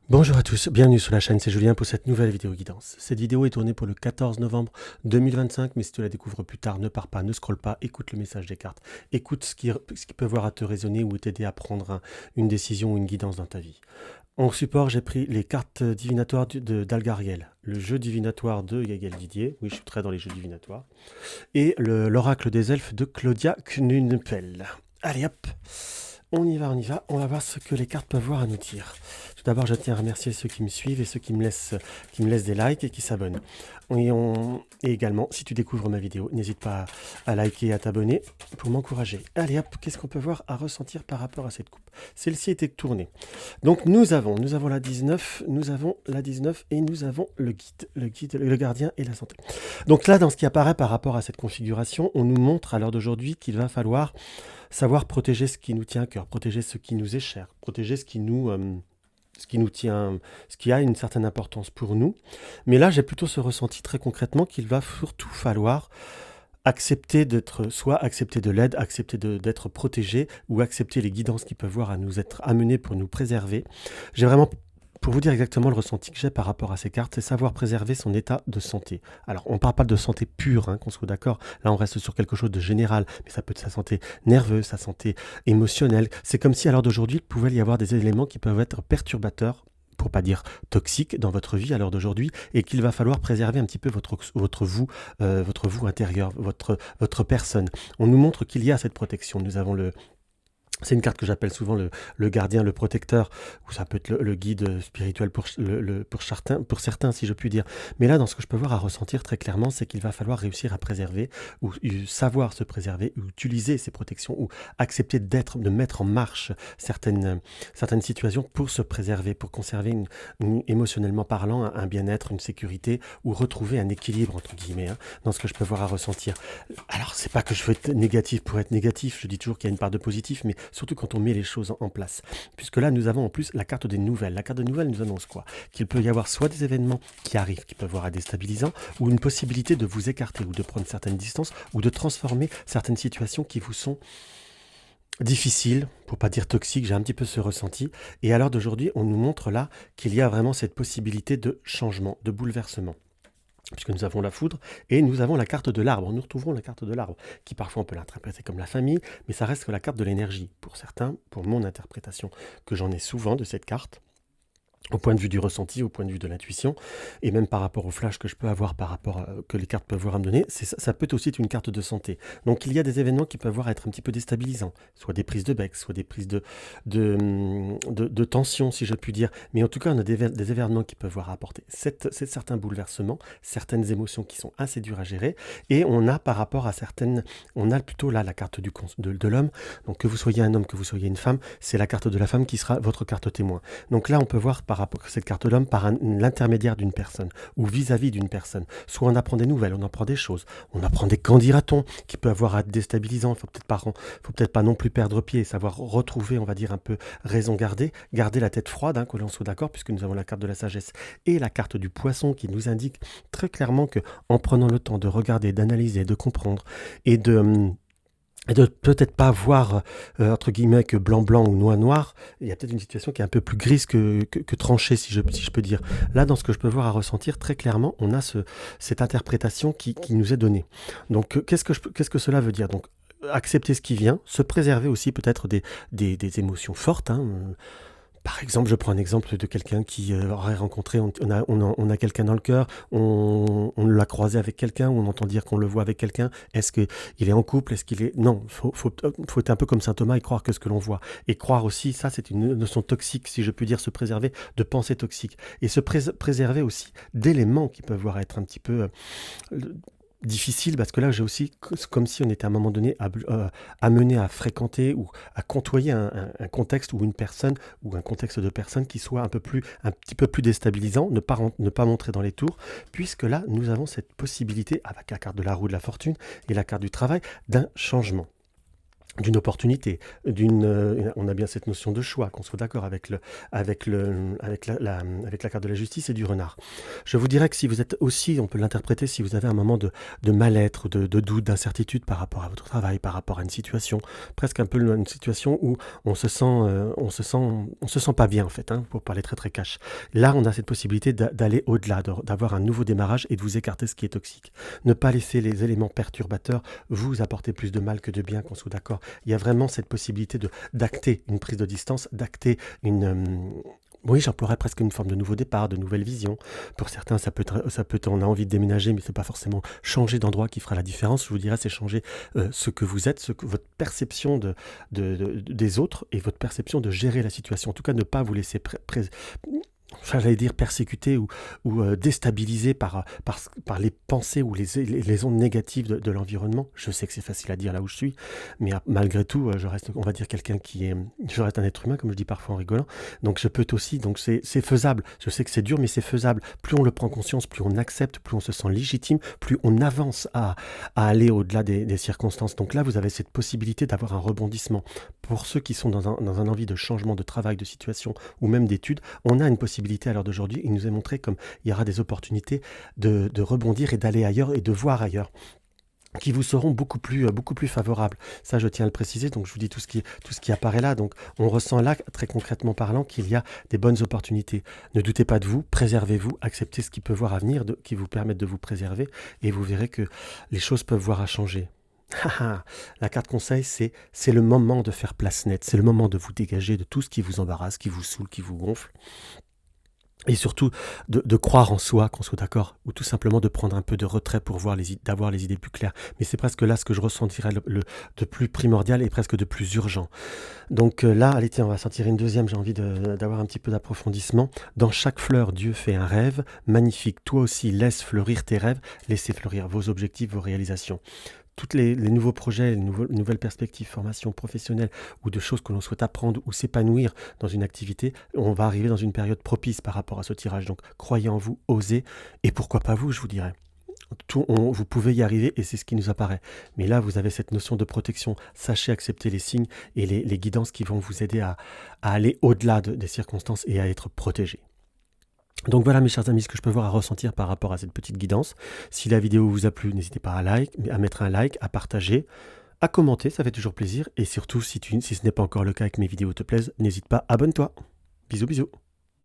Bonjour à tous, bienvenue sur la chaîne, c'est Julien pour cette nouvelle vidéo guidance. Cette vidéo est tournée pour le 14 novembre 2025, mais si tu la découvres plus tard, ne pars pas, ne scrolle pas, écoute le message des cartes, écoute ce qui peut voir à te raisonner ou t'aider à prendre une décision ou une guidance dans ta vie. En support, j'ai pris les cartes divinatoires d'Algariel, le jeu divinatoire de Gaël Didier, oui je suis très dans les jeux divinatoires, et l'oracle des elfes de Claudia Knunpel. Allez hop, on va voir ce que les cartes peuvent voir à nous dire. Tout d'abord, je tiens à remercier ceux qui me suivent et ceux qui me laissent des likes et qui s'abonnent. Et également, si tu découvres ma vidéo, n'hésite pas à liker et à t'abonner pour m'encourager. Allez hop, qu'est-ce qu'on peut voir à ressentir par rapport à cette coupe? Celle-ci était tournée. Donc nous avons la 19, nous avons la 19 et nous avons le guide, le gardien et la santé. Donc là, dans ce qui apparaît par rapport à cette configuration, on nous montre à l'heure d'aujourd'hui qu'il va falloir savoir protéger ce qui nous tient à cœur, protéger ce qui nous est cher, protéger ce qui nous tient, ce qui a une certaine importance pour nous. Mais là, j'ai plutôt ce ressenti très concrètement qu'il va surtout falloir accepter accepter de l'aide, accepter d'être protégé ou accepter les guidances qui peuvent voir à nous être amenées pour nous préserver. J'ai vraiment, pour vous dire exactement le ressenti que j'ai par rapport à ces cartes, c'est savoir préserver son état de santé. Alors, on ne parle pas de santé pure, hein, qu'on soit d'accord. Là, on reste sur quelque chose de général, mais ça peut être sa santé nerveuse, sa santé émotionnelle. C'est comme si, à l'heure d'aujourd'hui, il pouvait y avoir des éléments qui peuvent être perturbateurs, pour pas dire toxiques, dans votre vie à l'heure d'aujourd'hui, et qu'il va falloir préserver un petit peu votre vous intérieur, votre personne. On nous montre qu'il y a cette protection. Nous avons c'est une carte que j'appelle souvent le gardien, le protecteur, ou ça peut être le guide spirituel pour certains, si je puis dire. Mais là, dans ce que je peux voir à ressentir très clairement, c'est qu'il va falloir réussir à préserver, ou savoir se préserver, ou utiliser ces protections, ou accepter de mettre en marche certaines situations pour se préserver, pour conserver émotionnellement parlant un bien-être, une sécurité, ou retrouver un équilibre, entre guillemets, hein, dans ce que je peux voir à ressentir. Alors, c'est pas que je veux être négatif pour être négatif, je dis toujours qu'il y a une part de positif, mais surtout quand on met les choses en place. Puisque là, nous avons en plus la carte des nouvelles. La carte des nouvelles nous annonce quoi? Qu'il peut y avoir soit des événements qui arrivent, qui peuvent voir à déstabilisants, ou une possibilité de vous écarter, ou de prendre certaines distances, ou de transformer certaines situations qui vous sont difficiles, pour pas dire toxiques, j'ai un petit peu ce ressenti. Et à l'heure d'aujourd'hui, on nous montre là qu'il y a vraiment cette possibilité de changement, de bouleversement, puisque nous avons la foudre et nous avons la carte de l'arbre. Nous retrouvons la carte de l'arbre, qui parfois on peut l'interpréter comme la famille, mais ça reste que la carte de l'énergie. Pour certains, pour mon interprétation, que j'en ai souvent de cette carte, au point de vue du ressenti, au point de vue de l'intuition, et même par rapport au flash que je peux avoir, par rapport que les cartes peuvent voir à me donner, ça peut aussi être une carte de santé. Donc il y a des événements qui peuvent voir être un petit peu déstabilisants, soit des prises de bec, soit des prises de tension, si je puis dire, mais en tout cas on a des événements qui peuvent voir apporter certains bouleversements, certaines émotions qui sont assez dures à gérer, et on a par rapport à on a plutôt là la carte de l'homme, donc que vous soyez un homme, que vous soyez une femme, c'est la carte de la femme qui sera votre carte témoin. Donc là on peut voir par rapport à cette carte d'homme par l'intermédiaire d'une personne ou vis-à-vis d'une personne. Soit on apprend des nouvelles, on apprend des choses, on apprend des qu'en dira-t-on qui peut avoir à être déstabilisant. Faut peut-être pas non plus perdre pied, savoir retrouver, on va dire un peu raison garder la tête froide, hein, que l'on soit d'accord, puisque nous avons la carte de la sagesse et la carte du poisson qui nous indique très clairement que en prenant le temps de regarder, d'analyser, de comprendre et de peut-être pas voir, entre guillemets, que blanc-blanc ou noir-noir, il y a peut-être une situation qui est un peu plus grise que tranchée, si je peux dire. Là, dans ce que je peux voir à ressentir, très clairement, on a cette interprétation qui nous est donnée. Donc, qu'est-ce que cela veut dire? Donc, accepter ce qui vient, se préserver aussi peut-être des émotions fortes, hein. Par exemple, je prends un exemple de quelqu'un qui aurait rencontré, on a quelqu'un dans le cœur, on l'a croisé avec quelqu'un, on entend dire qu'on le voit avec quelqu'un. Est-ce qu'il est en couple? Est-ce qu'il est... Non, faut être un peu comme saint Thomas et croire que ce que l'on voit. Et croire aussi, ça c'est une notion toxique, si je puis dire, se préserver de pensées toxiques. Et se préserver aussi d'éléments qui peuvent voir être un petit peu... difficile, parce que là j'ai aussi comme si on était à un moment donné amené à fréquenter ou à côtoyer un contexte ou une personne ou un contexte de personnes qui soit un petit peu plus déstabilisant, ne pas montrer dans les tours, puisque là nous avons cette possibilité avec la carte de la roue de la fortune et la carte du travail d'un changement. d'une opportunité, on a bien cette notion de choix, qu'on soit d'accord avec la carte de la justice et du renard. Je vous dirais que si vous êtes aussi, on peut l'interpréter, si vous avez un moment de mal-être, de doute, d'incertitude par rapport à votre travail, par rapport à une situation, presque un peu une situation où on se sent pas bien en fait, hein, pour parler très très cash. Là, on a cette possibilité d'aller au-delà, d'avoir un nouveau démarrage et de vous écarter ce qui est toxique. Ne pas laisser les éléments perturbateurs vous apporter plus de mal que de bien, qu'on soit d'accord. Il y a vraiment cette possibilité d'acter une prise de distance, d'acter oui, j'emploierais presque une forme de nouveau départ, de nouvelle vision. Pour certains, on a envie de déménager, mais c'est pas forcément changer d'endroit qui fera la différence. Je vous dirais, c'est changer ce que vous êtes, votre perception des autres et votre perception de gérer la situation. En tout cas, ne pas vous laisser j'allais dire persécuté ou déstabilisé par les pensées ou les ondes négatives de l'environnement. Je sais que c'est facile à dire là où je suis, mais malgré tout, je reste, on va dire, je reste un être humain, comme je dis parfois en rigolant. Donc je peux aussi, donc c'est faisable. Je sais que c'est dur, mais c'est faisable. Plus on le prend conscience, plus on accepte, plus on se sent légitime, plus on avance à aller au-delà des circonstances. Donc là, vous avez cette possibilité d'avoir un rebondissement. Pour ceux qui sont dans un envie de changement de travail, de situation ou même d'études, on a une possibilité à l'heure d'aujourd'hui. Il nous est montré comme il y aura des opportunités de rebondir et d'aller ailleurs et de voir ailleurs, qui vous seront beaucoup plus favorables. Ça, je tiens à le préciser, donc je vous dis tout ce qui apparaît là. Donc on ressent là, très concrètement parlant, qu'il y a des bonnes opportunités. Ne doutez pas de vous, préservez-vous, acceptez ce qui peut voir à venir, qui vous permettent de vous préserver, et vous verrez que les choses peuvent voir à changer. La carte conseil, c'est le moment de faire place nette, c'est le moment de vous dégager de tout ce qui vous embarrasse, qui vous saoule, qui vous gonfle. Et surtout, de croire en soi, qu'on soit d'accord, ou tout simplement de prendre un peu de retrait pour d'avoir les idées plus claires. Mais c'est presque là ce que je ressentirais de plus primordial et presque de plus urgent. Donc là, allez, tiens, on va sortir une deuxième, j'ai envie d'avoir un petit peu d'approfondissement. Dans chaque fleur, Dieu fait un rêve magnifique. Toi aussi, laisse fleurir tes rêves, laissez fleurir vos objectifs, vos réalisations. Tous les nouveaux projets, les nouvelles perspectives, formations professionnelles ou de choses que l'on souhaite apprendre ou s'épanouir dans une activité, on va arriver dans une période propice par rapport à ce tirage. Donc croyez en vous, osez, et pourquoi pas vous, je vous dirais. Vous pouvez y arriver et c'est ce qui nous apparaît. Mais là, vous avez cette notion de protection. Sachez accepter les signes et les guidances qui vont vous aider à aller au-delà des circonstances et à être protégé. Donc voilà mes chers amis, ce que je peux voir à ressentir par rapport à cette petite guidance. Si la vidéo vous a plu, n'hésitez pas à mettre un like, à partager, à commenter, ça fait toujours plaisir. Et surtout, si ce n'est pas encore le cas et que mes vidéos te plaisent, n'hésite pas, abonne-toi. Bisous bisous.